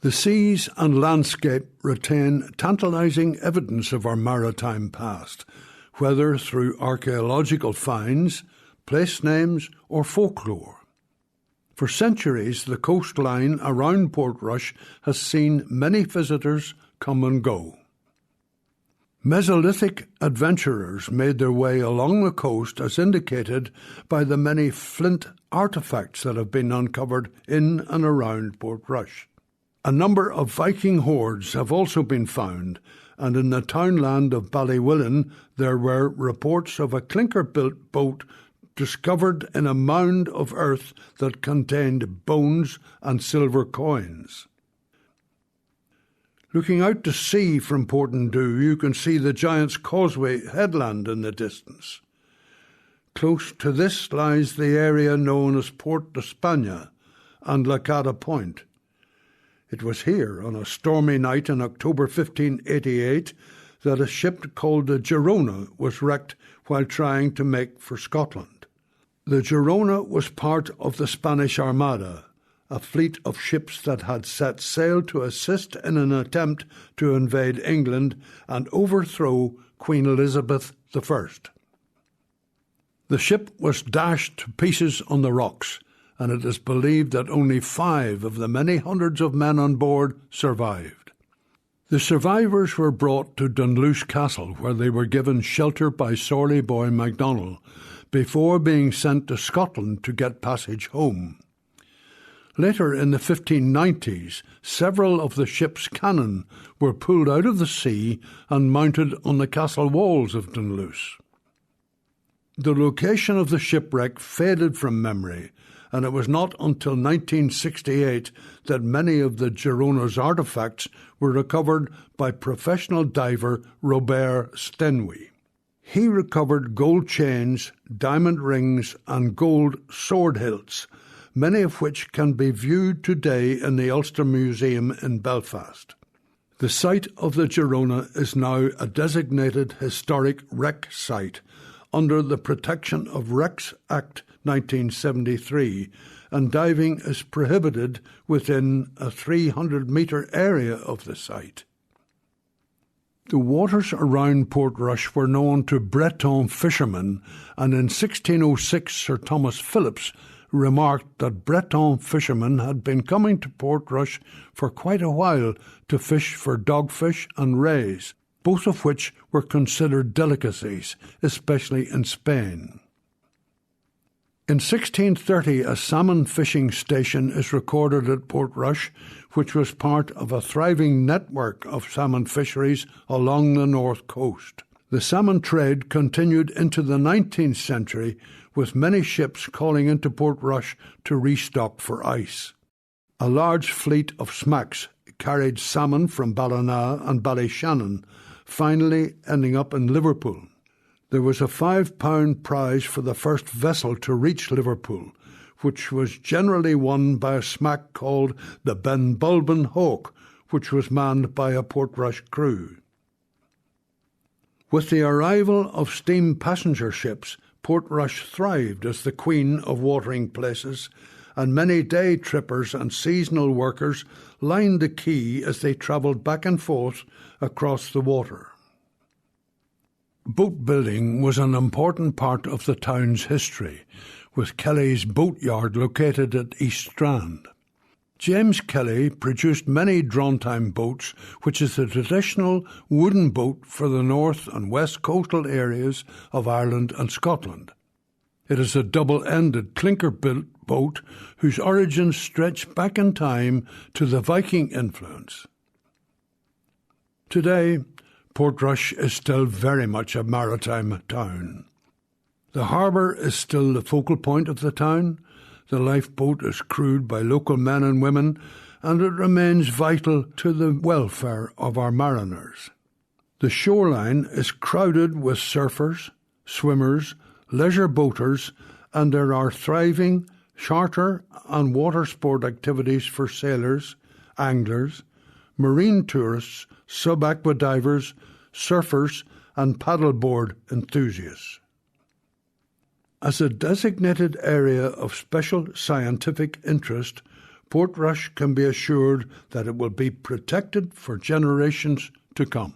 The seas and landscape retain tantalizing evidence of our maritime past, whether through archaeological finds, place names, or folklore. For centuries, the coastline around Portrush has seen many visitors come and go. Mesolithic adventurers made their way along the coast as indicated by the many flint artefacts that have been uncovered in and around Portrush. A number of Viking hoards have also been found, and in the townland of Ballywillan there were reports of a clinker-built boat discovered in a mound of earth that contained bones and silver coins. Looking out to sea from Portendue, you can see the Giant's Causeway headland in the distance. Close to this lies the area known as Port d'Espana and Lacada Point. It was here, on a stormy night in October 1588, that a ship called the Girona was wrecked while trying to make for Scotland. The Girona was part of the Spanish Armada, a fleet of ships that had set sail to assist in an attempt to invade England and overthrow Queen Elizabeth I. The ship was dashed to pieces on the rocks, and it is believed that only 5 of the many hundreds of men on board survived. The survivors were brought to Dunluce Castle, where they were given shelter by Sorley Boy MacDonald, before being sent to Scotland to get passage home. Later in the 1590s, several of the ship's cannon were pulled out of the sea and mounted on the castle walls of Dunluce. The location of the shipwreck faded from memory, and it was not until 1968 that many of the Girona's artefacts were recovered by professional diver Robert Stenwy. He recovered gold chains, diamond rings, and gold sword hilts, many of which can be viewed today in the Ulster Museum in Belfast. The site of the Girona is now a designated historic wreck site under the Protection of Wrecks Act 1973, and diving is prohibited within a 300-metre area of the site. The waters around Portrush were known to Breton fishermen, and in 1606 Sir Thomas Phillips remarked that Breton fishermen had been coming to Portrush for quite a while to fish for dogfish and rays, both of which were considered delicacies, especially in Spain. In 1630, a salmon fishing station is recorded at Portrush, which was part of a thriving network of salmon fisheries along the north coast. The salmon trade continued into the 19th century, with many ships calling into Portrush to restock for ice. A large fleet of smacks carried salmon from Ballina and Ballyshannon, finally ending up in Liverpool. There was a £5 prize for the first vessel to reach Liverpool, which was generally won by a smack called the Benbulben Hawk, which was manned by a Portrush crew. With the arrival of steam passenger ships, Portrush thrived as the queen of watering places, and many day trippers and seasonal workers lined the quay as they travelled back and forth across the water. Boat building was an important part of the town's history, with Kelly's boatyard located at East Strand. James Kelly produced many drawn-time boats, which is the traditional wooden boat for the north and west coastal areas of Ireland and Scotland. It is a double-ended clinker-built boat whose origins stretch back in time to the Viking influence. Today, Portrush is still very much a maritime town. The harbour is still the focal point of the town. The lifeboat is crewed by local men and women, and it remains vital to the welfare of our mariners. The shoreline is crowded with surfers, swimmers, leisure boaters, and there are thriving charter and water sport activities for sailors, anglers, marine tourists, sub-aqua divers, surfers, and paddleboard enthusiasts. As a designated area of special scientific interest, Portrush can be assured that it will be protected for generations to come.